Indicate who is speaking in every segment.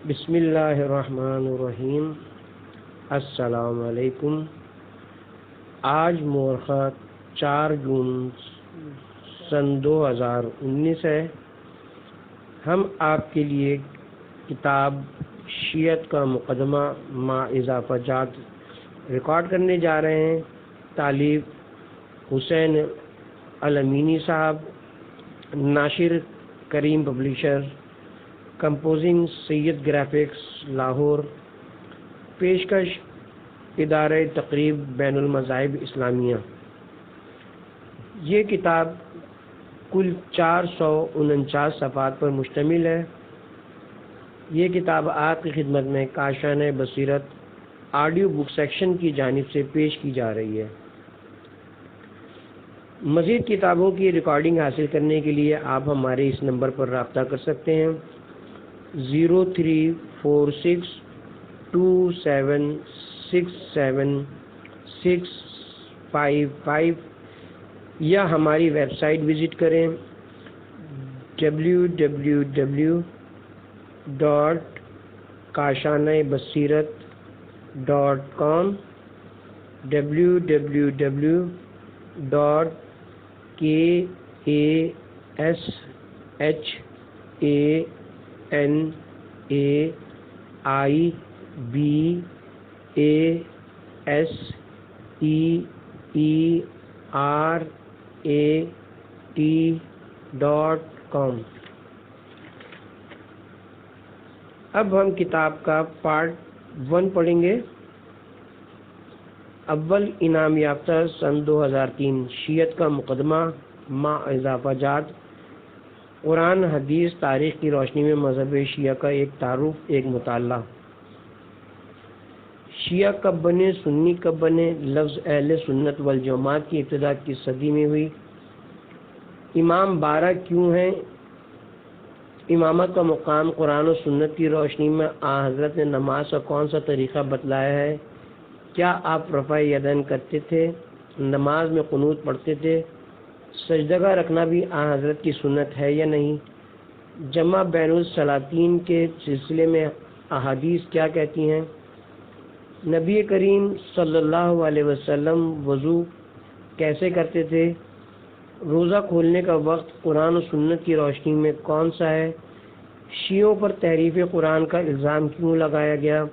Speaker 1: بسم اللہ الرحمن الرحیم۔ السلام علیکم۔ آج مورخہ 4 جون سن 2019 ہے۔ ہم آپ کے لیے کتاب شیعت کا مقدمہ مع اضافہ جات ریکارڈ کرنے جا رہے ہیں۔ تالیف حسین الامینی صاحب، ناشر کریم پبلیشر، کمپوزنگ سید گرافکس لاہور، پیشکش ادارہ تقریب بین المذاہب اسلامیہ۔ یہ کتاب کل 449 صفحات پر مشتمل ہے۔ یہ کتاب آپ کی خدمت میں کاشانہ بصیرت آڈیو بک سیکشن کی جانب سے پیش کی جا رہی ہے۔ مزید کتابوں کی ریکارڈنگ حاصل کرنے کے لیے آپ ہمارے اس نمبر پر رابطہ کر سکتے ہیں 0346767655 یا ہماری ویب سائٹ وزٹ کریں www.kashanebasirat.com kashanebasirat.com۔ اب ہم کتاب کا پارٹ 1 پڑھیں گے۔ اول انعام یافتہ سن 2003 شیعت کا مقدمہ مع اضافہ جات، قرآن حدیث تاریخ کی روشنی میں مذہب شیعہ کا ایک تعارف، ایک مطالعہ۔ شیعہ کب بنے، سنی کب بنے؟ لفظ اہل سنت والجماعت کی ابتدا کس صدی میں ہوئی؟ امام 12 کیوں ہیں؟ امامت کا مقام قرآن و سنت کی روشنی میں حضرت نے نماز کا کون سا طریقہ بتلایا ہے؟ کیا آپ رفع یدین کرتے تھے؟ نماز میں قنوت پڑھتے تھے؟ سجدگاہ رکھنا بھی حضرت کی سنت ہے یا نہیں؟ جمع بین الصلاتین کے سلسلے میں احادیث کیا کہتی ہیں؟ نبی کریم صلی اللہ علیہ وسلم وضو کیسے کرتے تھے؟ روزہ کھولنے کا وقت قرآن و سنت کی روشنی میں کون سا ہے؟ شیعوں پر تحریف قرآن کا الزام کیوں لگایا گیا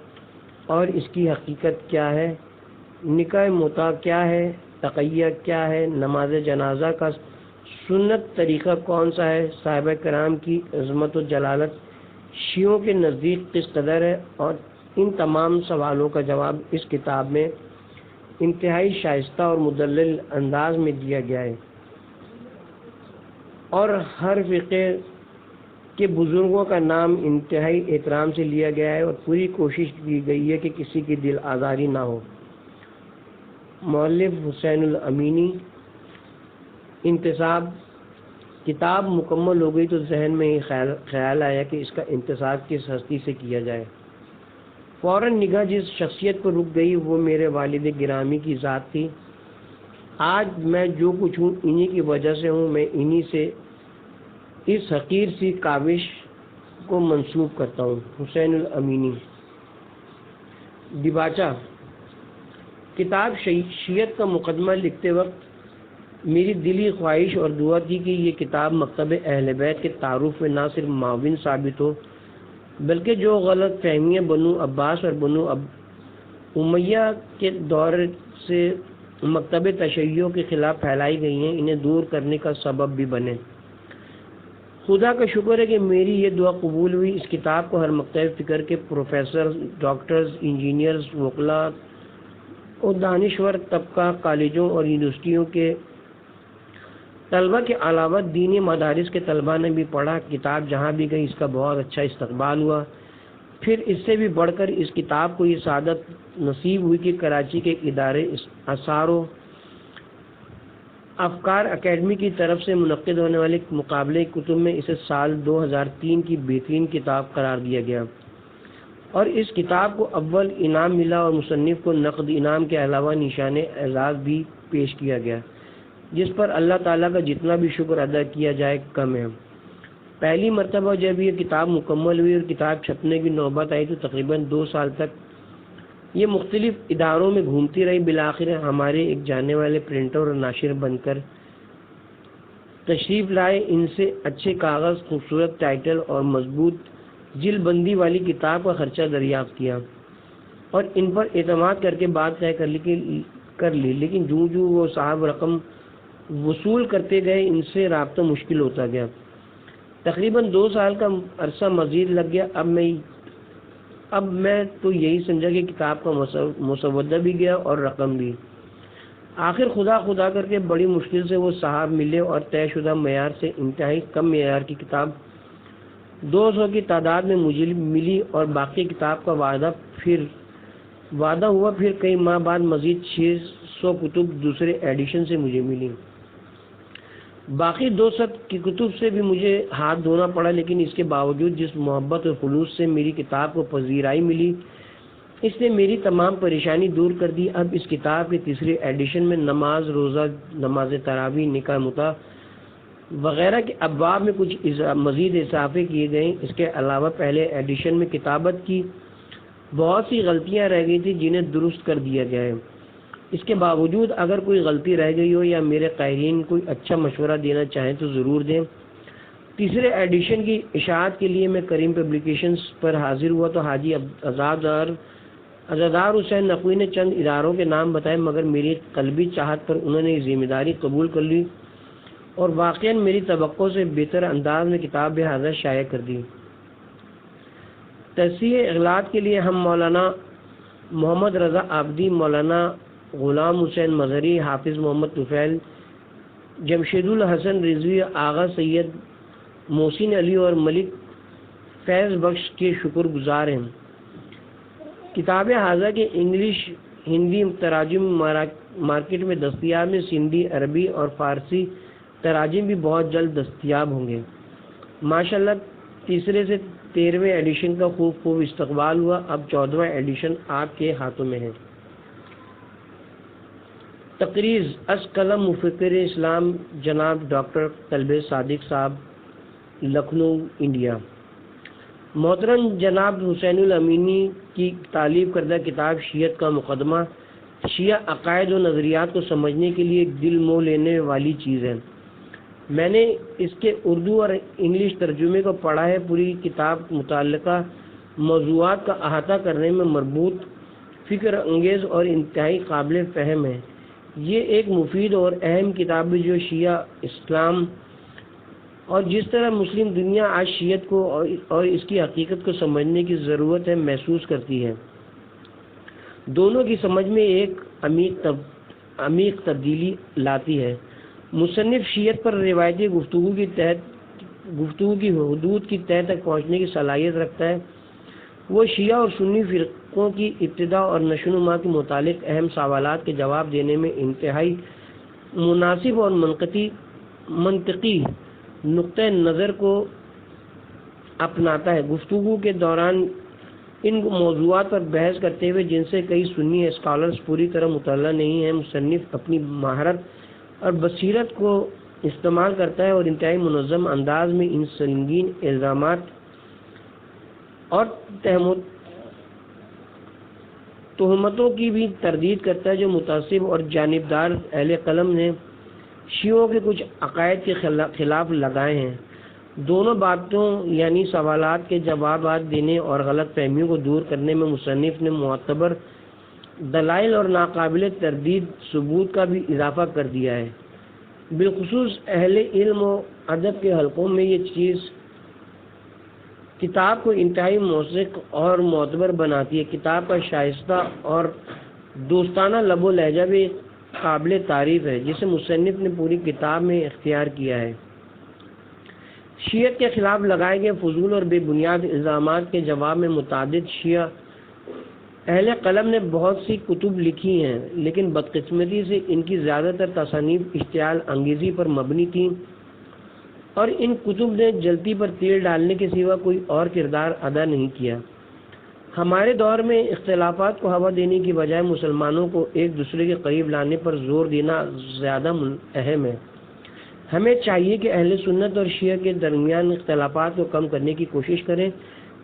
Speaker 1: اور اس کی حقیقت کیا ہے؟ نکاح متع کیا ہے؟ تقیہ کیا ہے؟ نماز جنازہ کا سنت طریقہ کون سا ہے؟ صحابہ کرام کی عظمت و جلالت شیعوں کے نزدیک کس قدر ہے؟ اور ان تمام سوالوں کا جواب اس کتاب میں انتہائی شائستہ اور مدلل انداز میں دیا گیا ہے، اور ہر فرقے کے بزرگوں کا نام انتہائی احترام سے لیا گیا ہے، اور پوری کوشش کی گئی ہے کہ کسی کی دل آزاری نہ ہو۔ مؤلف حسین الامینی۔ انتصاب۔ کتاب مکمل ہو گئی تو ذہن میں یہ خیال آیا کہ اس کا انتصاب کس ہستی سے کیا جائے۔ فوراً نگاہ جس شخصیت پر رک گئی وہ میرے والد گرامی کی ذات تھی۔ آج میں جو کچھ ہوں انہی کی وجہ سے ہوں۔ میں انہی سے اس حقیر سی کاوش کو منسوب کرتا ہوں۔ حسین الامینی۔ دیباچہ۔ کتاب شیعت کا مقدمہ لکھتے وقت میری دلی خواہش اور دعا تھی کہ یہ کتاب مکتب اہل بیت کے تعارف میں نہ صرف معاون ثابت ہو، بلکہ جو غلط فہمیاں بنو عباس اور بنو امیہ کے دور سے مکتب تشیع کے خلاف پھیلائی گئی ہیں انہیں دور کرنے کا سبب بھی بنے۔ خدا کا شکر ہے کہ میری یہ دعا قبول ہوئی۔ اس کتاب کو ہر مکتب فکر کے پروفیسر، ڈاکٹرز، انجینئرز، وکلاء اور دانشور طبقہ، کالجوں اور یونیورسٹیوں کے طلبہ کے علاوہ دینی مدارس کے طلبہ نے بھی پڑھا۔ کتاب جہاں بھی گئی اس کا بہت اچھا استقبال ہوا۔ پھر اس سے بھی بڑھ کر اس کتاب کو یہ سعادت نصیب ہوئی کہ کراچی کے ادارے آثار و افکار اکیڈمی کی طرف سے منعقد ہونے والے مقابلے کتب میں اسے سال 2003 کی بہترین کتاب قرار دیا گیا، اور اس کتاب کو اول انعام ملا، اور مصنف کو نقد انعام کے علاوہ نشان اعزاز بھی پیش کیا گیا، جس پر اللہ تعالیٰ کا جتنا بھی شکر ادا کیا جائے کم ہے۔ پہلی مرتبہ جب یہ کتاب مکمل ہوئی اور کتاب چھپنے کی نوبت آئی تو تقریباً 2 سال تک یہ مختلف اداروں میں گھومتی رہی. بالآخر ہمارے ایک جانے والے پرنٹر اور ناشر بن کر تشریف لائے. ان سے اچھے کاغذ، خوبصورت ٹائٹل اور مضبوط جلد بندی والی کتاب کا خرچہ دریافت کیا اور ان پر اعتماد کر کے بات طے کر لی. لیکن جو وہ صاحب رقم وصول کرتے گئے ان سے رابطہ مشکل ہوتا گیا. تقریباً 2 سال کا عرصہ مزید لگ گیا. اب میں تو یہی سمجھا کہ کتاب کا مسودہ بھی گیا اور رقم بھی. آخر خدا کر کے بڑی مشکل سے وہ صاحب ملے اور طے شدہ معیار سے انتہائی کم معیار کی کتاب 200 کی تعداد میں مجھے ملی اور باقی کتاب کا وعدہ ہوا. پھر کئی ماہ بعد مزید 600 کتب دوسرے ایڈیشن سے مجھے ملی. باقی 200 کی کتب سے بھی مجھے ہاتھ دھونا پڑا. لیکن اس کے باوجود جس محبت اور خلوص سے میری کتاب کو پذیرائی ملی اس نے میری تمام پریشانی دور کر دی. اب اس کتاب کے تیسرے ایڈیشن میں نماز روزہ، نماز تراویح، نکاح متع وغیرہ کے ابواب میں کچھ مزید اضافے کیے گئے. اس کے علاوہ پہلے ایڈیشن میں کتابت کی بہت سی غلطیاں رہ گئی تھیں جنہیں درست کر دیا گیا ہے. اس کے باوجود اگر کوئی غلطی رہ گئی ہو یا میرے قائرین کوئی اچھا مشورہ دینا چاہیں تو ضرور دیں. تیسرے ایڈیشن کی اشاعت کے لیے میں کریم پبلیکیشنز پر حاضر ہوا تو حاجی عزادار حسین نقوی نے چند اداروں کے نام بتائے، مگر میری قلبی چاہت پر انہوں نے یہ ذمہ داری قبول کر لی اور واقعاً میری توقع سے بہتر انداز میں کتاب بحاضر شائع کر دی. تصحیح اغلاط کے لیے ہم مولانا محمد رضا عابدی، مولانا غلام حسین مظہری، حافظ محمد طفیل، جمشید الحسن رضوی، آغا سید محسن علی اور ملک فیض بخش کے شکر گزار ہیں. کتاب حاضر کے انگلش ہندی تراجم مارکیٹ میں دستیاب ہیں. سندھی، عربی اور فارسی تراجم بھی بہت جلد دستیاب ہوں گے. ماشاءاللہ تیسرے سے 13ویں ایڈیشن کا خوب استقبال ہوا. اب 14واں ایڈیشن آپ کے ہاتھوں میں ہے. تقریر از قلم مفکر اسلام جناب ڈاکٹر طلبہ صادق صاحب، لکھنؤ، انڈیا. محترم جناب حسین الامینی کی تالیف کردہ کتاب شیعت کا مقدمہ شیعہ عقائد و نظریات کو سمجھنے کے لیے ایک دل موہ لینے والی چیز ہے. میں نے اس کے اردو اور انگلش ترجمے کو پڑھا ہے. پوری کتاب متعلقہ موضوعات کا احاطہ کرنے میں مربوط، فکر انگیز اور انتہائی قابل فہم ہے. یہ ایک مفید اور اہم کتاب ہے جو شیعہ اسلام اور جس طرح مسلم دنیا آج شیعت کو اور اس کی حقیقت کو سمجھنے کی ضرورت ہے محسوس کرتی ہے، دونوں کی سمجھ میں ایک عمیق تبدیلی لاتی ہے. مصنف شیعت پر روایتی گفتگو کی حدود کی تہہ تک پہنچنے کی صلاحیت رکھتا ہے. وہ شیعہ اور سنی فرقوں کی ابتدا اور نشو و نما کے متعلق اہم سوالات کے جواب دینے میں انتہائی مناسب اور منطقی نقطۂ نظر کو اپناتا ہے. گفتگو کے دوران ان موضوعات پر بحث کرتے ہوئے جن سے کئی سنی اسکالرز پوری طرح مطلع نہیں ہیں، مصنف اپنی مہارت اور بصیرت کو استعمال کرتا ہے اور انتہائی منظم انداز میں ان سنگین الزامات اور تہمتوں کی بھی تردید کرتا ہے جو متعصب اور جانبدار اہل قلم نے شیعوں کے کچھ عقائد کے خلاف لگائے ہیں. دونوں باتوں یعنی سوالات کے جوابات دینے اور غلط فہمیوں کو دور کرنے میں مصنف نے معتبر دلائل اور ناقابل تردید ثبوت کا بھی اضافہ کر دیا ہے. بالخصوص اہل علم و ادب کے حلقوں میں یہ چیز کتاب کو انتہائی موثق اور معتبر بناتی ہے. کتاب کا شائستہ اور دوستانہ لب و لہجہ بھی قابل تعریف ہے جسے مصنف نے پوری کتاب میں اختیار کیا ہے. شیعت کے خلاف لگائے گئے فضول اور بے بنیاد الزامات کے جواب میں متعدد شیعہ اہل قلم نے بہت سی کتب لکھی ہیں، لیکن بدقسمتی سے ان کی زیادہ تر تصانیف اشتعال انگیزی پر مبنی تھیں اور ان کتب نے جلتی پر تیل ڈالنے کے سوا کوئی اور کردار ادا نہیں کیا. ہمارے دور میں اختلافات کو ہوا دینے کی بجائے مسلمانوں کو ایک دوسرے کے قریب لانے پر زور دینا زیادہ اہم ہے. ہمیں چاہیے کہ اہل سنت اور شیعہ کے درمیان اختلافات کو کم کرنے کی کوشش کریں،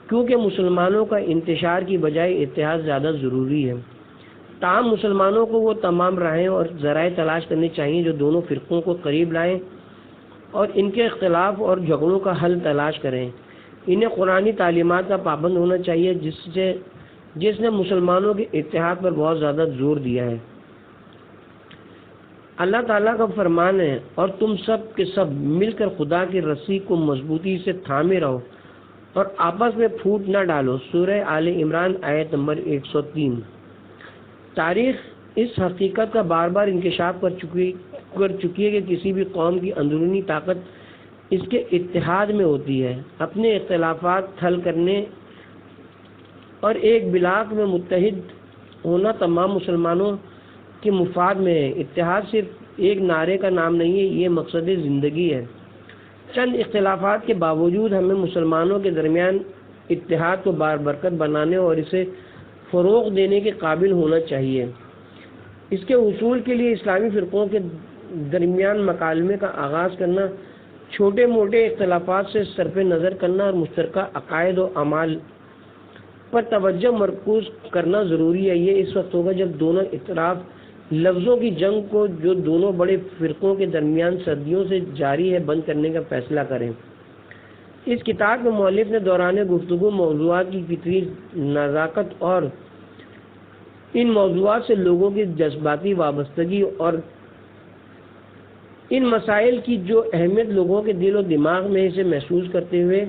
Speaker 1: کیونکہ مسلمانوں کا انتشار کی بجائے اتحاد زیادہ ضروری ہے۔ تاہم مسلمانوں کو وہ تمام راہیں اور ذرائع تلاش کرنے چاہیے جو دونوں فرقوں کو قریب لائیں اور ان کے اختلاف اور جھگڑوں کا حل تلاش کریں۔ انہیں قرآنی تعلیمات کا پابند ہونا چاہیے جس نے مسلمانوں کے اتحاد پر بہت زیادہ زور دیا ہے۔ اللہ تعالیٰ کا فرمان ہے، اور تم سب کے سب مل کر خدا کی رسی کو مضبوطی سے تھامے رہو اور آپس میں پھوٹ نہ ڈالو۔ سورہ آل عمران آیت نمبر 103۔ تاریخ اس حقیقت کا بار بار انکشاف کر چکی ہے کہ کسی بھی قوم کی اندرونی طاقت اس کے اتحاد میں ہوتی ہے۔ اپنے اختلافات حل کرنے اور ایک بلاک میں متحد ہونا تمام مسلمانوں کے مفاد میں ہے۔ اتحاد صرف ایک نعرے کا نام نہیں ہے، یہ مقصد زندگی ہے۔ چند اختلافات کے باوجود ہمیں مسلمانوں کے درمیان اتحاد کو باربرکت بنانے اور اسے فروغ دینے کے قابل ہونا چاہیے۔ اس کے حصول کے لیے اسلامی فرقوں کے درمیان مکالمے کا آغاز کرنا، چھوٹے موٹے اختلافات سے صرف نظر کرنا اور مشترکہ عقائد و اعمال پر توجہ مرکوز کرنا ضروری ہے۔ یہ اس وقت ہوگا جب دونوں اطراف لفظوں کی جنگ کو جو دونوں بڑے فرقوں کے درمیان صدیوں سے جاری ہے بند کرنے کا فیصلہ کریں۔ اس کتاب میں مؤلف نے دوران گفتگو موضوعات کی فطری نزاکت اور ان موضوعات سے لوگوں کی جذباتی وابستگی اور ان مسائل کی جو اہمیت لوگوں کے دل و دماغ میں اسے محسوس کرتے ہوئے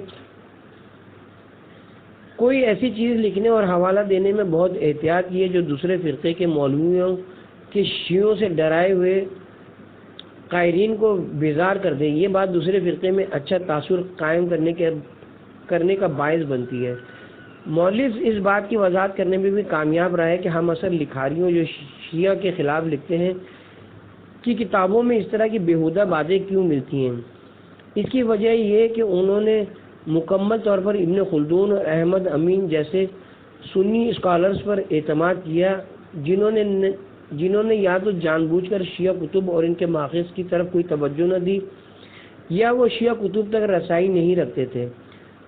Speaker 1: کوئی ایسی چیز لکھنے اور حوالہ دینے میں بہت احتیاط کی ہے جو دوسرے فرقے کے مولویوں کے شیعوں سے ڈرائے ہوئے قائرین کو بیزار کر دے۔ یہ بات دوسرے فرقے میں اچھا تاثر قائم کرنے کا باعث بنتی ہے۔ مؤلف اس بات کی وضاحت کرنے میں بھی کامیاب رہا ہے کہ ہم اثر لکھاریوں جو شیعہ کے خلاف لکھتے ہیں کہ کتابوں میں اس طرح کی بیہودہ باتیں کیوں ملتی ہیں۔ اس کی وجہ یہ ہے کہ انہوں نے مکمل طور پر ابن خلدون اور احمد امین جیسے سنی اسکالرز پر اعتماد کیا جنہوں نے یا تو جان بوجھ کر شیعہ کتب اور ان کے ماخذ کی طرف کوئی توجہ نہ دی یا وہ شیعہ کتب تک رسائی نہیں رکھتے تھے۔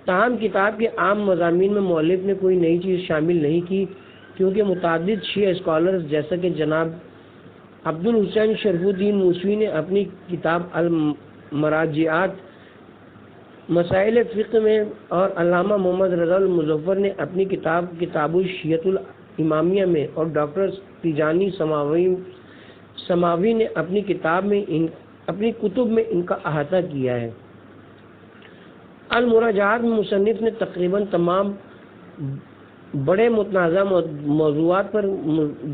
Speaker 1: تاہم کتاب کے عام مضامین میں مؤلف نے کوئی نئی چیز شامل نہیں کی، کیونکہ متعدد شیعہ اسکالرز جیسا کہ جناب عبد الحسین شرف الدین موسوی نے اپنی کتاب المراجعات مسائل فقہ میں اور علامہ محمد رضا المظفر نے اپنی کتاب الشیعۃ الامامیہ میں اور ڈاکٹر تیجانی سماوی نے اپنی کتب میں ان کا احاطہ کیا ہے۔ المراجعات میں مصنف نے تقریباً تمام بڑے متنازع موضوعات پر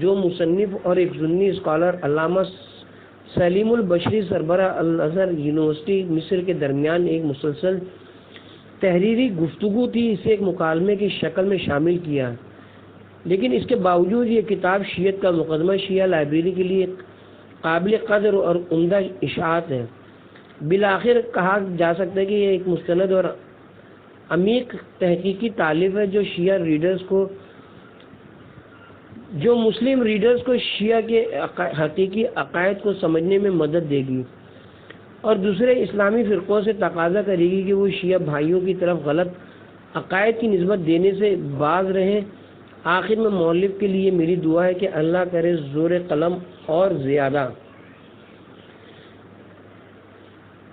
Speaker 1: جو مصنف اور ایک سنی اسکالر علامہ سلیم البشری سربراہ الازہر یونیورسٹی مصر کے درمیان ایک مسلسل تحریری گفتگو تھی، اسے ایک مکالمے کی شکل میں شامل کیا۔ لیکن اس کے باوجود یہ کتاب شیعت کا مقدمہ شیعہ لائبریری کے لیے قابل قدر اور عمدہ اشاعت ہے۔ بالآخر کہا جا سکتا ہے کہ یہ ایک مستند اور عمیق تحقیقی تالیف ہے جو مسلم ریڈرز کو شیعہ کے حقیقی عقائد کو سمجھنے میں مدد دے گی اور دوسرے اسلامی فرقوں سے تقاضا کرے گی کہ وہ شیعہ بھائیوں کی طرف غلط عقائد کی نسبت دینے سے باز رہیں۔ آخر میں مؤلف کے لیے میری دعا ہے کہ اللہ کرے زور قلم اور زیادہ۔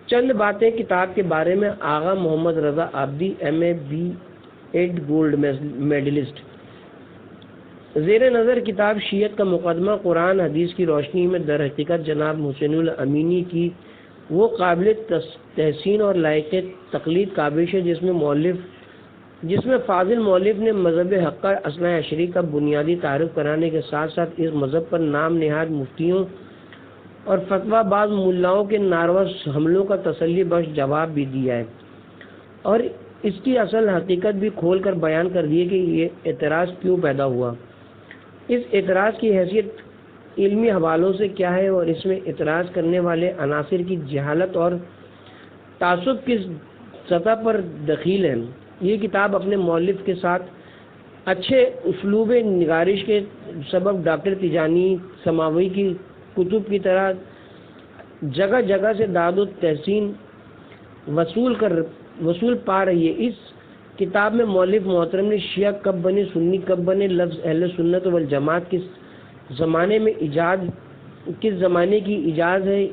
Speaker 1: چند باتیں کتاب کے بارے میں۔ آغا محمد رضا آبدی MA B.Ed گولڈ میڈلسٹ۔ زیر نظر کتاب شیعت کا مقدمہ قرآن حدیث کی روشنی میں در حقیقت جناب حسین الامینی کی وہ قابل تحسین اور لائق تقلید کاوش ہے جس میں فاضل مؤلف نے مذہب حقہ اثنا عشری کا بنیادی تعارف کرانے کے ساتھ ساتھ اس مذہب پر نام نہاد مفتیوں اور فتویٰ باز ملاؤں کے ناروا حملوں کا تسلی بخش جواب بھی دیا ہے اور اس کی اصل حقیقت بھی کھول کر بیان کر دی ہے کہ یہ اعتراض کیوں پیدا ہوا، اس اعتراض کی حیثیت علمی حوالوں سے کیا ہے اور اس میں اعتراض کرنے والے عناصر کی جہالت اور تعصب کس سطح پر دخیل ہے۔ یہ کتاب اپنے مؤلف کے ساتھ اچھے اسلوب نگارش کے سبب ڈاکٹر تیجانی سماوی کی کتب کی طرح جگہ جگہ سے داد و تحسین وصول پا رہی ہے۔ اس کتاب میں مؤلف محترم نے شیعہ کب بنے، سنی کب بنے، لفظ اہل سنت والجماعت کس زمانے کی ایجاز ہے،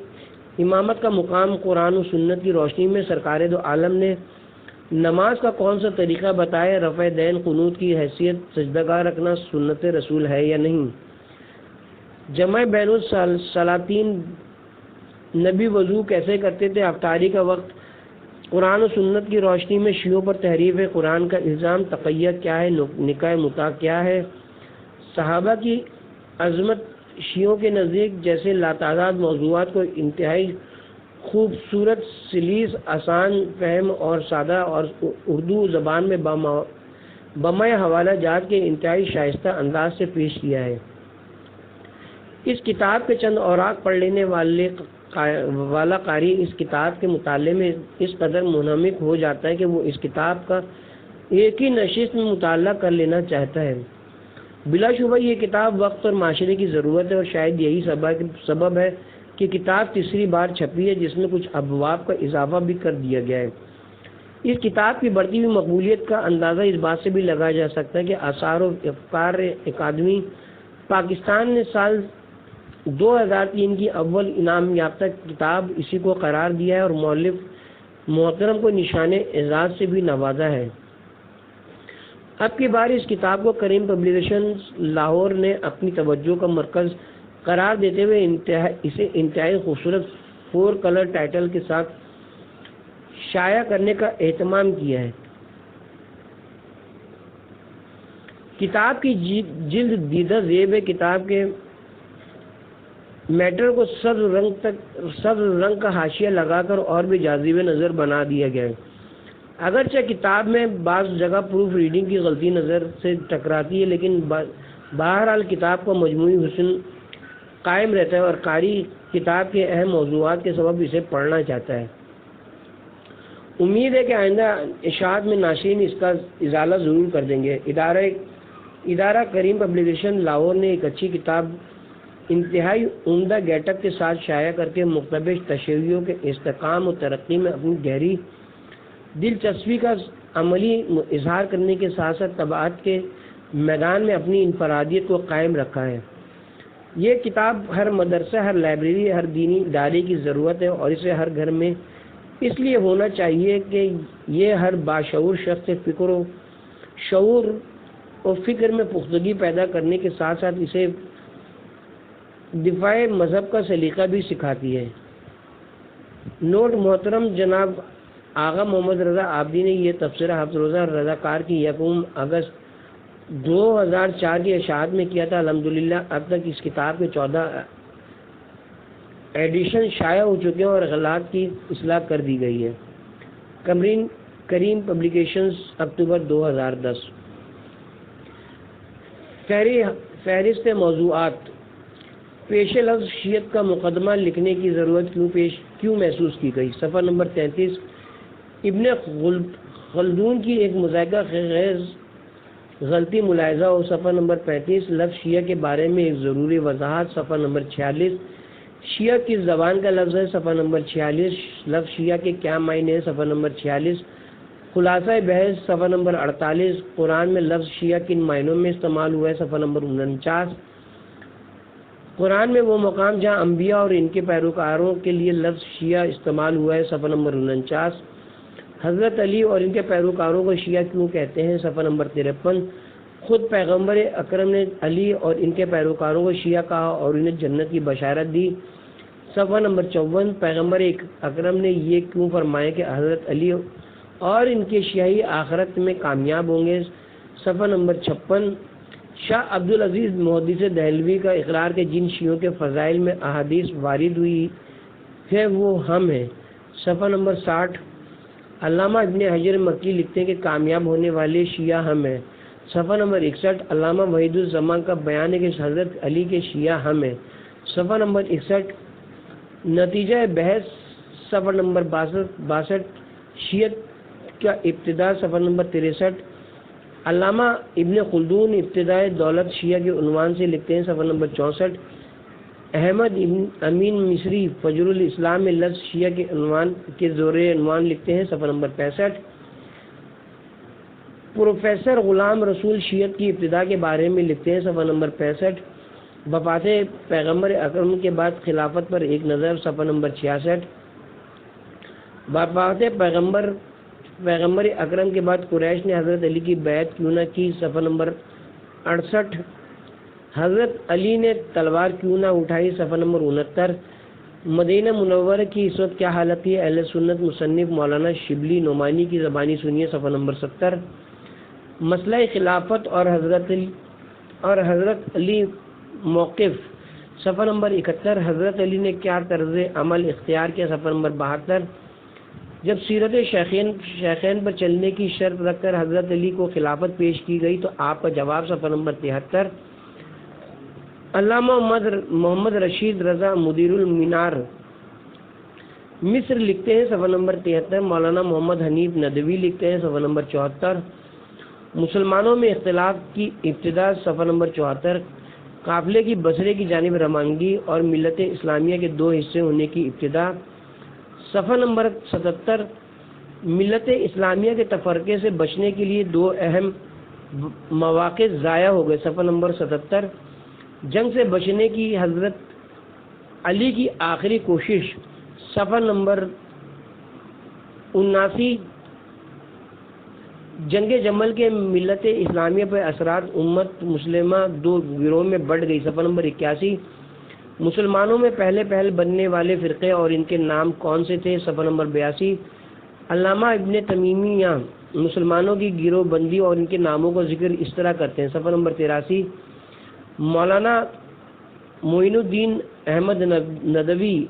Speaker 1: امامت کا مقام قرآن و سنت کی روشنی میں سرکار دو عالم نے نماز کا کون سا طریقہ بتایا، رفع دین قنوت کی حیثیت سجدگاہ رکھنا سنت رسول ہے یا نہیں، جمع بین الصلاتین نبی وضو کیسے کرتے تھے، افطاری کا وقت قرآن و سنت کی روشنی میں شیعوں پر تحریف قرآن کا الزام تقیہ کیا ہے، نکاح مطاع کیا ہے، صحابہ کی عظمت شیعوں کے نزدیک جیسے لاتعداد موضوعات کو انتہائی خوبصورت، سلیس، آسان فہم اور سادہ اور اردو زبان میں بمع حوالہ جات کے انتہائی شائستہ انداز سے پیش کیا ہے۔ اس کتاب کے چند اوراق پڑھ لینے والا قاری اس کتاب کے مطالعے میں اس قدر منہمک ہو جاتا ہے کہ وہ اس کتاب کا ایک ہی نشست میں مطالعہ کر لینا چاہتا ہے۔ بلا شبہ یہ کتاب وقت اور معاشرے کی ضرورت ہے، اور شاید یہی سبب ہے کہ کتاب تیسری بار چھپی ہے، جس میں کچھ ابواب کا اضافہ بھی کر دیا گیا ہے۔ اس کتاب کی بڑھتی ہوئی مقبولیت کا اندازہ اس بات سے بھی لگایا جا سکتا ہے کہ آثار و افکار اکادمی پاکستان نے سال 2003 کی اول انعام یافتہ کتاب اسی کو قرار دیا ہے اور مؤلف محترم کو نشان اعزاز سے بھی نوازا ہے۔ اب کی بار اس کتاب کو کریم پبلیکیشنز لاہور نے اپنی توجہ کا مرکز قرار دیتے ہوئے اسے انتہائی خوبصورت 4 کلر ٹائٹل کے ساتھ شائع کرنے کا اہتمام کیا ہے۔ کتاب کی جلد دیدہ زیب ہے۔ کتاب کے میٹر کو سبز رنگ کا حاشیہ لگا کر اور بھی جاذب نظر بنا دیا گیا ہے۔ اگرچہ کتاب میں بعض جگہ پروف ریڈنگ کی غلطی نظر سے ٹکراتی ہے، لیکن بہرحال کتاب کا مجموعی حسن قائم رہتا ہے اور قاری کتاب کے اہم موضوعات کے سبب اسے پڑھنا چاہتا ہے۔ امید ہے کہ آئندہ اشاعت میں ناشرین اس کا ازالہ ضرور کر دیں گے۔ ادارہ کریم پبلیکیشن لاہور نے ایک اچھی کتاب انتہائی عمدہ گیٹ اپ کے ساتھ شائع کر کے مقتبس تشیعوں کے استحکام و ترقی میں اپنی گہری دلچسپی کا عملی اظہار کرنے کے ساتھ ساتھ طباعت کے میدان میں اپنی انفرادیت کو قائم رکھا ہے۔ یہ کتاب ہر مدرسہ، ہر لائبریری، ہر دینی ادارے کی ضرورت ہے، اور اسے ہر گھر میں اس لیے ہونا چاہیے کہ یہ ہر باشعور شخص سے شعور اور فکر میں پختگی پیدا کرنے کے ساتھ ساتھ اسے دفاع مذہب کا سلیقہ بھی سکھاتی ہے۔ نوٹ: محترم جناب آغا محمد رضا عابدی نے یہ تبصرہ ہفت روزہ رضاکار کی 1 اگست 2004 کی اشاعت میں کیا تھا۔ الحمدللہ اب تک اس کتاب کے 14 ایڈیشن شائع ہو چکے ہیں اور غلط کی اصلاح کر دی گئی ہے۔ کریم پبلیکیشنز، اکتوبر 2010۔ فہرست موضوعات: پیش لفظ شیعت کا مقدمہ لکھنے کی ضرورت کیوں محسوس کی گئی؟ صفحہ نمبر 33۔ ابن خلدون کی ایک مذائقہ خیز غلطی ملاحظہ ہو، صفحہ نمبر 35۔ لفظ شیعہ کے بارے میں ایک ضروری وضاحت، صفحہ نمبر 46۔ شیعہ کس زبان کا لفظ ہے، صفحہ نمبر 46۔ لفظ شیعہ کے کیا معنی ہیں، صفحہ نمبر 46۔ خلاصہ بحث، صفحہ نمبر 48۔ قرآن میں لفظ شیعہ کن معنوں میں استعمال ہوا ہے، صفحہ نمبر 49۔ قرآن میں وہ مقام جہاں انبیاء اور ان کے پیروکاروں کے لیے لفظ شیعہ استعمال ہوا ہے، صفحہ نمبر 49۔ حضرت علی اور ان کے پیروکاروں کو شیعہ کیوں کہتے ہیں، صفحہ نمبر 53۔ خود پیغمبر اکرم نے علی اور ان کے پیروکاروں کو شیعہ کہا اور انہیں جنت کی بشارت دی، صفحہ نمبر 54۔ پیغمبر اکرم نے یہ کیوں فرمایا کہ حضرت علی اور ان کے شیعی آخرت میں کامیاب ہوں گے، صفحہ نمبر 56۔ شاہ عبدالعزیز محدث دہلوی کا اقرار کہ جن شیعوں کے فضائل میں احادیث وارد ہوئی ہے وہ ہم ہیں، صفحہ نمبر 60۔ علامہ ابن حجر مکی لکھتے ہیں کہ کامیاب ہونے والے شیعہ ہم ہیں، صفحہ نمبر 61۔ علامہ وحید الزمان کا بیان ہے کہ حضرت علی کے شیعہ ہم ہیں، صفحہ نمبر 61۔ نتیجہ بحث، صفحہ نمبر 62۔ شیعت کا ابتدا، صفحہ نمبر 63۔ علامہ ابن خلدون ابتدائے دولت شیعہ کے عنوان سے لکھتے ہیں، صفحہ نمبر 64۔ احمد امین مصری فجر الاسلام میں لفظ شیعہ کے عنوان کے زور عنوان لکھتے ہیں، صفحہ نمبر 65۔ پروفیسر غلام رسول شیعت کی ابتدا کے بارے میں لکھتے ہیں، صفحہ نمبر 65۔ وفات پیغمبر اکرم کے بعد خلافت پر ایک نظر، صفحہ نمبر 66۔ وفات پیغمبر اکرم کے بعد قریش نے حضرت علی کی بیعت کیوں نہ کی، صفحہ نمبر 68۔ حضرت علی نے تلوار کیوں نہ اٹھائی، صفحہ نمبر 69۔ مدینہ منورہ کی اس وقت کیا حالت ہے، اہل سنت مصنف مولانا شبلی نعمانی کی زبانی سنیے، صفحہ نمبر 70۔ مسئلہ خلافت اور حضرت علی موقف، صفحہ نمبر 71۔ حضرت علی نے کیا طرز عمل اختیار کیا، صفحہ نمبر 72۔ جب سیرت شیخین پر چلنے کی شرط رکھ کر حضرت علی کو خلافت پیش کی گئی تو آپ کا جواب، صفحہ نمبر 73۔ علامہ محمد رشید رضا مدیر المنار مصر لکھتے ہیں، صفحہ نمبر 73۔ مولانا محمد حنیف ندوی لکھتے ہیں، صفحہ نمبر 74۔ مسلمانوں میں اختلاف کی ابتدا، صفحہ نمبر 74۔ قافلے کی بصرے کی جانب روانگی اور ملت اسلامیہ کے دو حصے ہونے کی ابتدا، صفحہ نمبر 77۔ ملت اسلامیہ کے تفرقے سے بچنے کے لیے دو اہم مواقع ضائع ہو گئے، صفحہ نمبر 77۔ جنگ سے بچنے کی حضرت علی کی آخری کوشش، صفحہ نمبر 79۔ جنگ جمل کے ملت اسلامیہ پر اثرات، امت مسلمہ دو گروہ میں بٹ گئی، صفحہ نمبر 81۔ مسلمانوں میں پہل بننے والے فرقے اور ان کے نام کون سے تھے، صفحہ نمبر 82۔ علامہ ابن تیمیہ مسلمانوں کی گروہ بندی اور ان کے ناموں کا ذکر اس طرح کرتے ہیں، صفحہ نمبر 83۔ مولانا معین الدین احمد ندوی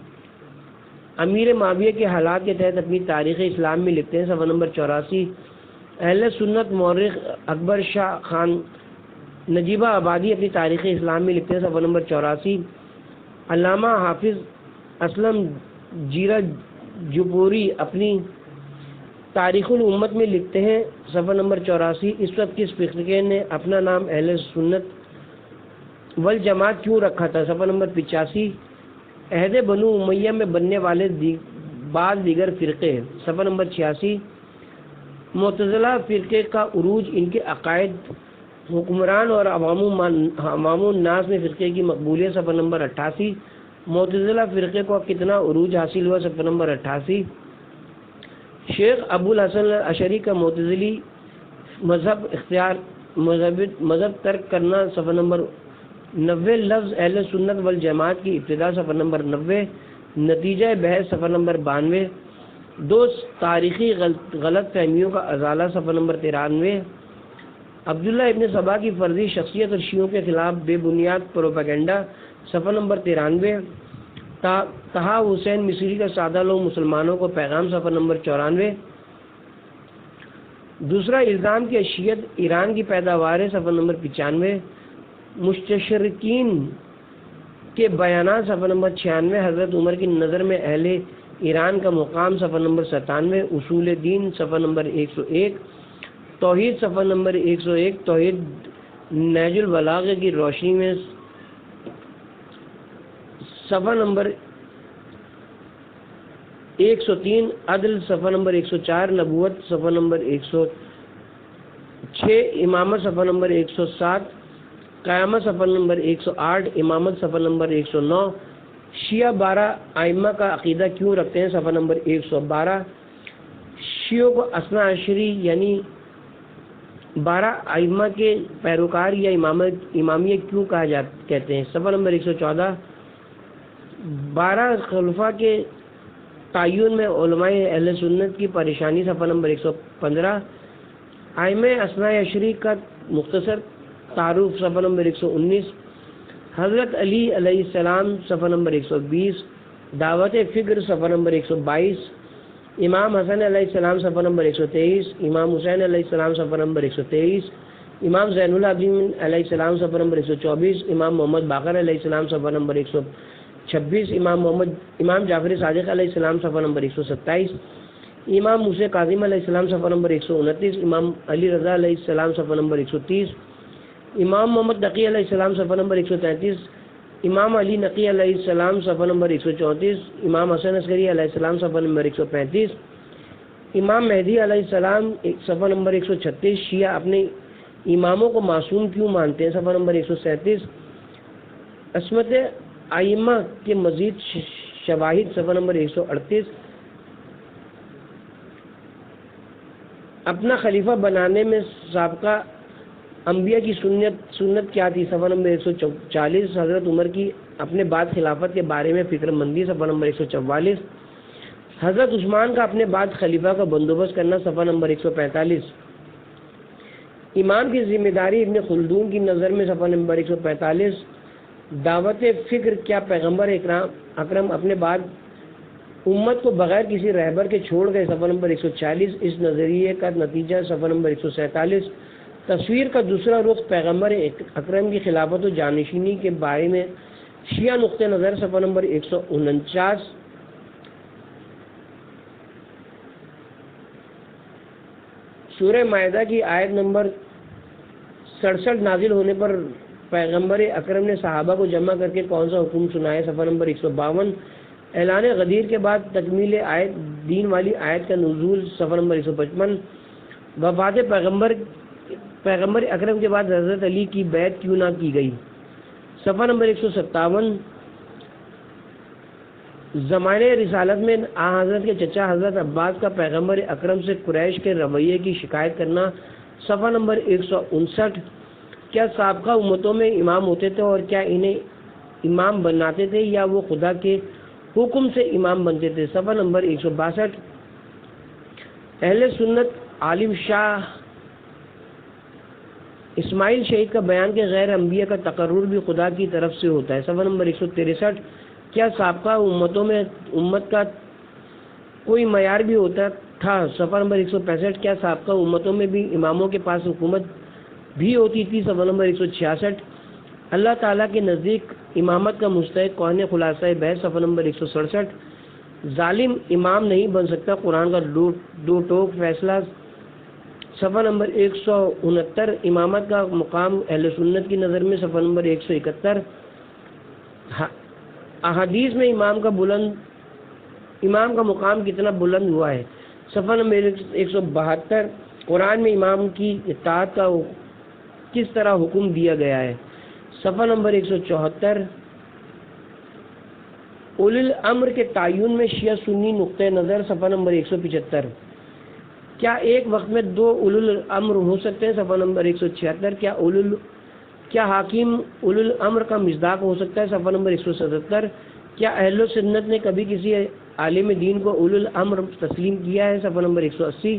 Speaker 1: امیر معاویہ کے حالات کے تحت اپنی تاریخ اسلام میں لکھتے ہیں، صفحہ نمبر 84۔ اہل سنت مورخ اکبر شاہ خان نجیبہ آبادی اپنی تاریخ اسلام میں لکھتے ہیں، صفحہ نمبر 84۔ علامہ حافظ اسلم جیرہ جپوری اپنی تاریخ الامت میں لکھتے ہیں، صفحہ نمبر 84۔ اس وقت کس فرقے نے اپنا نام اہل سنت والجماعت کیوں رکھا تھا، صفحہ نمبر 85۔ عہد بنو امیہ میں بننے والے بعض دیگر فرقے، صفحہ نمبر 86۔ معتزلہ فرقے کا عروج، ان کے عقائد، حکمران اور عوام الناس میں فرقے کی مقبولیت، صفحہ نمبر 88۔ معتزلہ فرقے کو کتنا عروج حاصل ہوا، صفحہ نمبر 88۔ شیخ ابو الحسن اشعری کا معتزلی مذہب ترک کرنا، صفحہ نمبر 90۔ لفظ اہل سنت والجماعت کی ابتدا، صفحہ نمبر 90۔ نتیجہ بحث، صفحہ نمبر 92۔ دو تاریخی غلط فہمیوں کا ازالہ، صفحہ نمبر 93۔ عبداللہ ابن سبا کی فرضی شخصیت اور شیعوں کے خلاف بے بنیاد پروپیگنڈا، صفحہ نمبر 93۔ طہا حسین مصری کا سادہ لوگ مسلمانوں کو پیغام، صفحہ نمبر 94۔ دوسرا الزام کہ شیعت ایران کی پیداوار ہے، صفحہ نمبر 95۔ مستشرقین کے بیانات، صفحہ نمبر 96۔ حضرت عمر کی نظر میں اہل ایران کا مقام، صفحہ نمبر 97۔ اصول دین، صفحہ نمبر 101۔ توحید، صفحہ نمبر 101۔ توحید نہج البلاغہ کی روشنی میں، صفحہ نمبر 103۔ عدل، صفحہ نمبر 104۔ نبوت، صفحہ نمبر 106۔ امامت، صفحہ نمبر 107۔ قیامت، صفحہ نمبر 108۔ امامت، صفحہ نمبر 109۔ شیعہ 12 ائمہ کا عقیدہ کیوں رکھتے ہیں، صفحہ نمبر 112۔ شیعوں کو اثنا عشری یعنی 12 ائمہ کے پیروکار یا امامیہ کیوں کہتے ہیں، صفحہ نمبر 114۔ 12 خلفاء کے تعین میں علماء اہل سنت کی پریشانی، صفحہ نمبر 115۔ ائمہ اثنا عشری کا مختصر تعارف، صفحہ نمبر 119۔ حضرت علی علیہ السلام، صفحہ نمبر 120۔ دعوت فکر، صفحہ نمبر 122۔ امام حسن علیہ السلام، صفحہ نمبر 123۔ امام حسین علیہ السلام، صفحہ نمبر 123۔ امام زین العابدین علیہ السلام، صفحہ نمبر 124۔ امام محمد باقر علیہ السلام، صفحہ نمبر 126۔ امام جعفر صادق علیہ السلام، صفحہ نمبر 127۔ امام موسیٰ کاظم علیہ السلام، صفحہ نمبر 129۔ امام علی رضا علیہ السلام، صفحہ نمبر 130۔ امام محمد تقی علیہ السلام، صفحہ نمبر 133۔ امام علی نقی علیہ السلام صفحہ نمبر 134، امام حسن عسکری علیہ السلام صفحہ نمبر 135، امام مہدی علیہ السلام صفحہ نمبر 136، شیعہ اپنے اماموں کو معصوم کیوں مانتے ہیں صفحہ نمبر 137، عصمت ائمہ کے مزید شواہد صفحہ نمبر 138، اپنا خلیفہ بنانے میں سابقہ انبیاء کی سنت کیا تھی صفحہ نمبر 140، حضرت عمر کی اپنے بعد خلافت کے بارے میں فکر مندی صفحہ نمبر 144، حضرت عثمان کا اپنے بعد خلیفہ کا بندوبست کرنا صفحہ نمبر 145، امام کی ذمہ داری ابن خلدون کی نظر میں صفحہ نمبر 145، دعوت فکر کیا پیغمبر اکرم اپنے بعد امت کو بغیر کسی رہبر کے چھوڑ گئے صفحہ نمبر 140، اس نظریے کا نتیجہ صفحہ نمبر 147، تصویر کا دوسرا رخ پیغمبر اکرم کی خلافت و جانشینی کے بارے میں شیعہ نقطہ نظر صفحہ نمبر 149، سورہ مائدہ کی آیت نمبر 67 نازل ہونے پر پیغمبر اکرم نے صحابہ کو جمع کر کے کون سا حکم سنایا صفحہ نمبر 152، اعلان غدیر کے بعد تکمیل آیت دین والی آیت کا نزول صفحہ نمبر 155، وفات پیغمبر اکرم کے بعد حضرت علی کی بیعت کیوں نہ کی گئی صفحہ نمبر 157، زمانے رسالت میں حضرت کے چچا حضرت عباس کا پیغمبر اکرم سے قریش کے رویے کی شکایت کرنا صفحہ نمبر 159، کیا سابقہ امتوں میں امام ہوتے تھے اور کیا انہیں امام بناتے تھے یا وہ خدا کے حکم سے امام بنتے تھے صفحہ نمبر 162، اہل سنت عالم شاہ اسماعیل شہید کا بیان کہ غیر انبیاء کا تقرر بھی خدا کی طرف سے ہوتا ہے صفحہ نمبر 163، کیا سابقہ امتوں میں امت کا کوئی معیار بھی ہوتا تھا صفحہ نمبر 165، کیا سابقہ امتوں میں بھی اماموں کے پاس حکومت بھی ہوتی تھی صفحہ نمبر 166، اللہ تعالیٰ کے نزدیک امامت کا مستحق کون ہے خلاصہ بحث صفحہ نمبر 167، ظالم امام نہیں بن سکتا قرآن کا دو ٹوک فیصلہ صفحہ نمبر 169، امامت کا مقام اہل سنت کی نظر میں صفحہ نمبر 171، احادیث میں امام کا مقام کتنا بلند ہوا ہے صفحہ نمبر 172، قرآن میں امام کی اطاعت کا کس طرح حکم دیا گیا ہے صفحہ نمبر 174، اولی الامر کے تعین میں شیعہ سنی نقطہ نظر صفحہ نمبر 175، کیا ایک وقت میں دو اولی الامر ہو سکتے ہیں صفحہ نمبر 176، کیا حاکم اولی الامر کا مصداق ہو سکتا ہے صفحہ نمبر 177، کیا اہل سنت نے کبھی کسی عالم دین کو اولی الامر تسلیم کیا ہے صفحہ نمبر 180،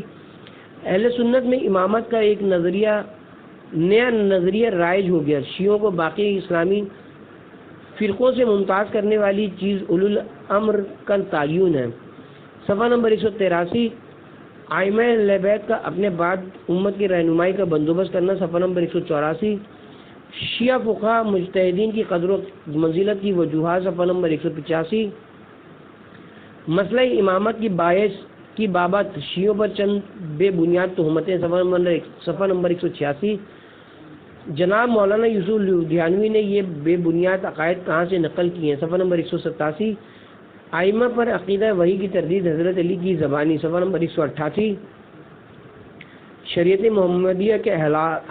Speaker 1: اہل سنت میں امامت کا ایک نیا نظریہ رائج ہو گیا، شیعوں کو باقی اسلامی فرقوں سے ممتاز کرنے والی چیز اولی الامر کا تعین ہے صفحہ نمبر 183، ائمہ اہل بیت کا اپنے بعد امت کی رہنمائی کا بندوبست کرنا صفحہ نمبر 184، شیعہ فقہا مجتہدین کی قدر و منزلت کی وجوہات صفحہ نمبر 185، مسئلہ امامت کی باعث کی بابت شیعوں پر چند بے بنیاد تہمتیں صفحہ نمبر 186، جناب مولانا یوسف لدھیانوی نے یہ بے بنیاد عقائد کہاں سے نقل کیے ہیں صفحہ نمبر 187، ائمہ پر عقیدہ وحی کی تردید حضرت علی کی زبانی صفحہ نمبر 188، شریعت محمدیہ کے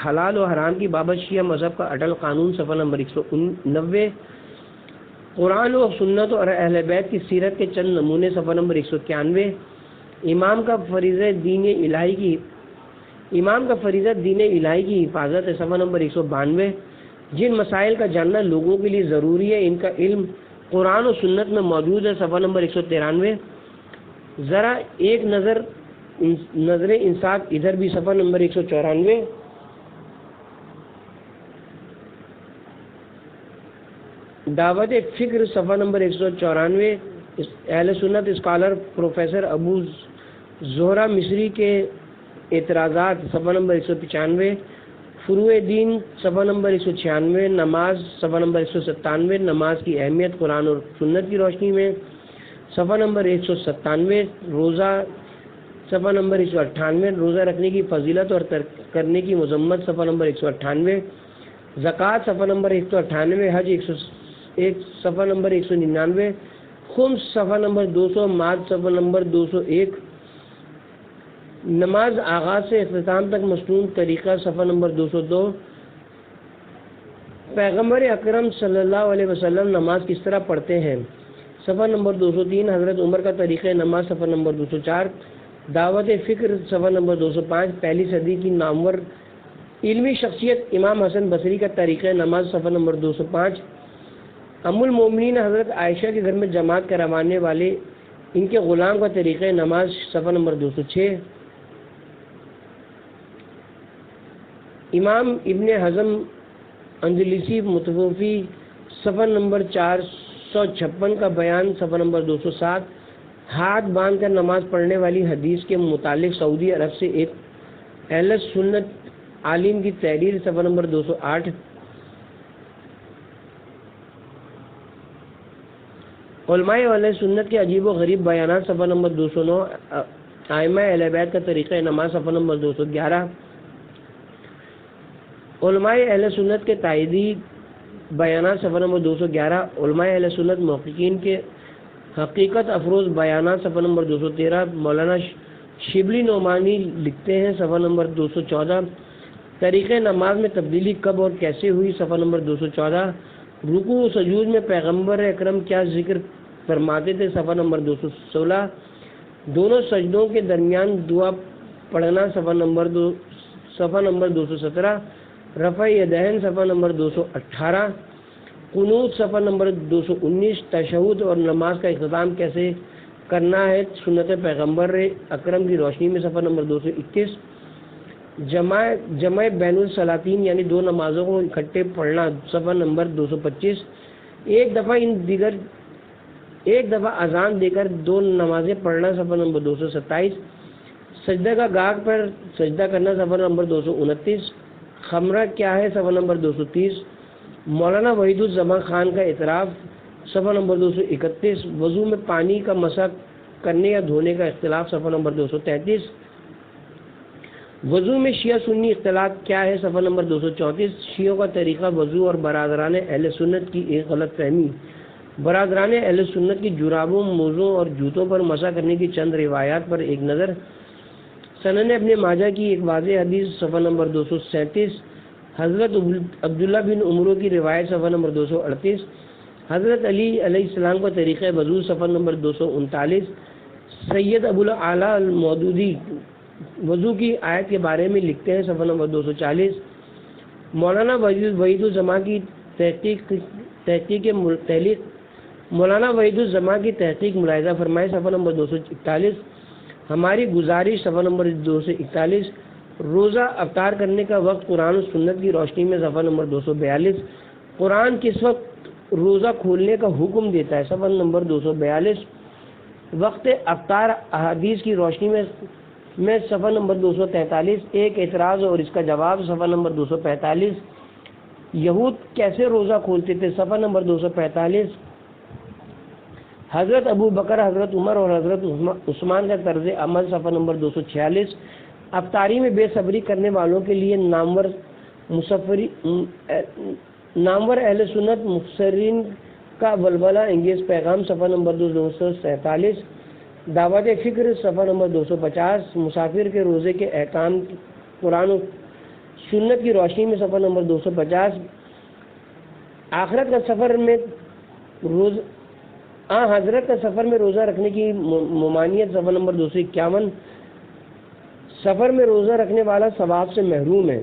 Speaker 1: حلال و حرام کی بابت شیعہ مذہب کا اٹل قانون صفحہ نمبر 190، قرآن و سنت اور اہل بیت کی سیرت کے چند نمونے صفحہ نمبر 191، امام کا فریضہ دین الہی کی حفاظت ہے صفحہ نمبر 192، جن مسائل کا جاننا لوگوں کے لیے ضروری ہے ان کا علم قرآن و سنت میں موجود ہے صفحہ نمبر 193، ذرا ایک نظر انصاف ادھر بھی صفحہ نمبر 194، دعوت فکر صفحہ نمبر 194، اہل سنت اسکالر پروفیسر ابو زہرہ مصری کے اعتراضات صفحہ نمبر 195، فروع دین صفحہ نمبر 196، نماز صفحہ نمبر 197، نماز کی اہمیت قرآن اور سنت کی روشنی میں صفحہ نمبر 197، روزہ صفحہ نمبر 198، روزہ رکھنے کی فضیلت اور ترک کرنے کی مذمت صفحہ نمبر 198، زکوٰۃ صفحہ نمبر 198، حج ایک صفحہ نمبر 199، خمس صفحہ نمبر 200، ماد صفحہ نمبر 201، نماز آغاز سے اختتام تک مسنون طریقہ صفحہ نمبر 202، پیغمبر اکرم صلی اللہ علیہ وسلم نماز کس طرح پڑھتے ہیں صفحہ نمبر 203، حضرت عمر کا طریقہ نماز صفحہ نمبر 204، دعوت فکر صفحہ نمبر 205، پہلی صدی کی نامور علمی شخصیت امام حسن بصری کا طریقہ نماز صفحہ نمبر 205، ام المومنین حضرت عائشہ کے گھر میں جماعت کروانے والے ان کے غلام کا طریقہ نماز صفحہ نمبر 206، امام ابن حزم اندلسی متوفی صفحہ نمبر 456 کا بیان صفحہ نمبر 207، ہاتھ باندھ کر نماز پڑھنے والی حدیث کے متعلق سعودی عرب سے ایک اہل سنت عالم کی تحریر صفحہ نمبر 208، علماء اہل سنت کے عجیب و غریب بیانات صفحہ نمبر 209، ائمہ اہل بیت کا طریقہ نماز صفحہ نمبر 211، علماء اہل سنت کے تائیدی بیانات صفحہ نمبر 211، علماء اہل سنت محققین کے حقیقت افروز بیانات صفحہ نمبر 213، مولانا شبلی نعمانی لکھتے ہیں صفحہ نمبر 214، طریقہ نماز میں تبدیلی کب اور کیسے ہوئی صفحہ نمبر 214، رکوع و سجود میں پیغمبر اکرم کیا ذکر فرماتے تھے صفحہ نمبر 216، دونوں سجدوں کے درمیان دعا پڑھنا صفحہ نمبر 217، رفع یدین صفحہ نمبر 218، قنوت صفحہ نمبر 219، تشہد اور نماز کا اختتام کیسے کرنا ہے سنت پیغمبر اکرم کی روشنی میں صفحہ نمبر 221، جمع بین الصلاتین یعنی دو نمازوں کو اکٹھے پڑھنا صفحہ نمبر 225، ایک دفعہ اذان دے کر دو نمازیں پڑھنا صفحہ نمبر 227، سجدہ کا گاہ پر سجدہ کرنا صفحہ نمبر 229، خمرہ کیا ہے صفحہ نمبر 230، مولانا وحید الزمان خان کا اعتراف صفحہ نمبر 231، وضو میں پانی کا مسح کرنے یا دھونے کا اختلاف صفحہ نمبر 233، وضو میں شیعہ سنی اختلاف کیا ہے صفحہ نمبر 234، شیعوں کا طریقہ وضو اور برادران اہل سنت کی ایک غلط فہمی، برادران اہل سنت کی جرابوں، موزوں اور جوتوں پر مسح کرنے کی چند روایات پر ایک نظر، سنن ابن ماجہ کی ایک واضح حدیث صفحہ نمبر 237، حضرت عبداللہ بن عمرو کی روایت صفحہ نمبر 238، حضرت علی علیہ السلام کا طریقہ وضو صفحہ نمبر 239، سید ابو الاعلیٰ المودودی وضو کی آیت کے بارے میں لکھتے ہیں صفحہ نمبر 240، مولانا وحید الزمان کی تحقیق ملاحظہ فرمائے صفحہ نمبر 241، ہماری گزارش صفحہ نمبر 241، روزہ افطار کرنے کا وقت قرآن و سنت کی روشنی میں صفحہ نمبر 242، قرآن کس وقت روزہ کھولنے کا حکم دیتا ہے صفحہ نمبر 242، وقت افطار احادیث کی روشنی میں صفحہ نمبر 243، ایک اعتراض اور اس کا جواب صفحہ نمبر 245، یہود کیسے روزہ کھولتے تھے صفحہ نمبر 245، حضرت ابو بکر، حضرت عمر اور حضرت عثمان کا طرز عمل صفحہ نمبر 246، افطاری میں بے صبری کرنے والوں کے لیے نامور اہل سنت مفسرین کا ولولہ انگیز پیغام صفحہ نمبر 247، دعوت فکر صفحہ نمبر 250، مسافر کے روزے کے احکام قرآن و سنت کی روشنی میں صفحہ نمبر 250، آخرت کا سفر میں حضرت کا سفر میں روزہ رکھنے کی ممانعت صفحہ نمبر 251، سفر میں روزہ رکھنے والا ثواب سے محروم ہے،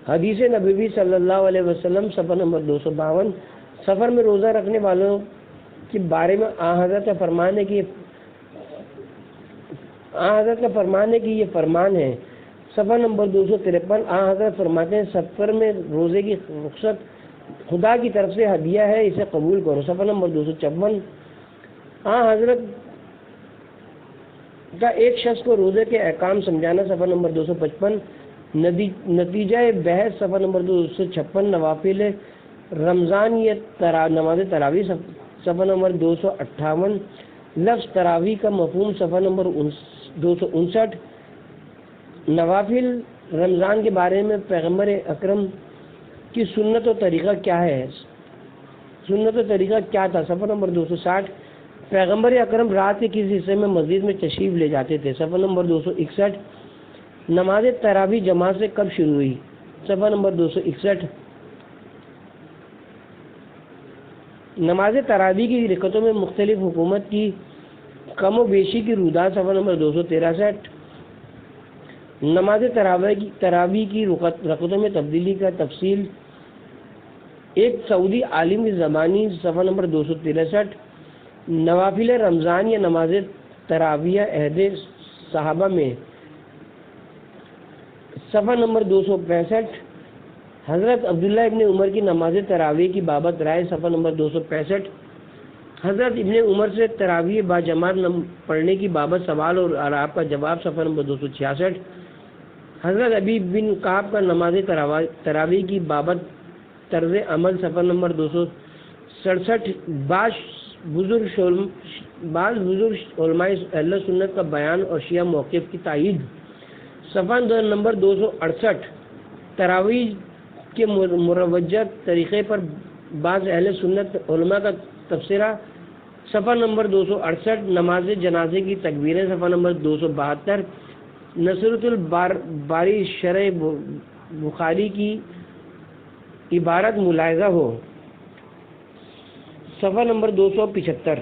Speaker 1: حدیث نبوی صلی اللہ علیہ وسلم صفحہ نمبر 252، سفر میں روزہ رکھنے والوں کے بارے میں حضرت کا فرمان ہے کہ یہ فرمان ہے صفحہ نمبر 253، حضرت فرماتے ہیں سفر میں روزے کی رخصت خدا کی طرف سے ہدیہ ہے، اسے قبول کرو صفحہ نمبر 254، حضرت کا ایک شخص کو روزے کے احکام سمجھانا صفحہ نمبر 255، نتیجہ بحث صفحہ نمبر 256، نوافل رمضان یہ نماز تراویح صفحہ نمبر 258، لفظ تراویح کا مفہوم صفحہ نمبر 259، نوافل رمضان کے بارے میں پیغمبر اکرم کی سنت و طریقہ کیا ہے سنت و طریقہ کیا تھا؟ صفحہ نمبر 260. پیغمبر اکرم رات کے کسی حصے میں مسجد میں تشریف لے جاتے تھے. صفحہ نمبر 261. نماز تراویح جماعت سے کب شروع ہوئی؟ صفحہ نمبر 261. نماز تراویح کی رکعتوں میں مختلف حکومت کی کم و بیشی کی رودات. صفحہ نمبر 263. نماز تراویح کی رکعتوں میں تبدیلی کا تفصیل ایک سعودی عالم کی زبانی. صفحہ نمبر 263. نوافل رمضان یا نماز تراویح عہد صحابہ میں. صفحہ نمبر 265. حضرت عبداللہ ابن عمر کی نماز تراویح کی بابت رائے. صفحہ نمبر 265. حضرت ابن عمر سے تراویح با جماعت پڑھنے کی بابت سوال اور آپ کا جواب. صفحہ نمبر 266. حضرت ابی بن کعب کا نماز تراویح کی بابت طرز عمل. صفحہ نمبر 267. بعض بزرگ علماء اہل سنت کا بیان اور شیعہ موقف کی تائید. صفحہ نمبر 268. تراویح کے مروجہ طریقے پر بعض اہل سنت علماء کا تبصرہ. صفحہ نمبر 268. نماز جنازے کی تکبیریں. صفحہ نمبر 272. نصرت الباری شرح بخاری کی عبارت ملاحظہ ہو. صفحہ نمبر 275.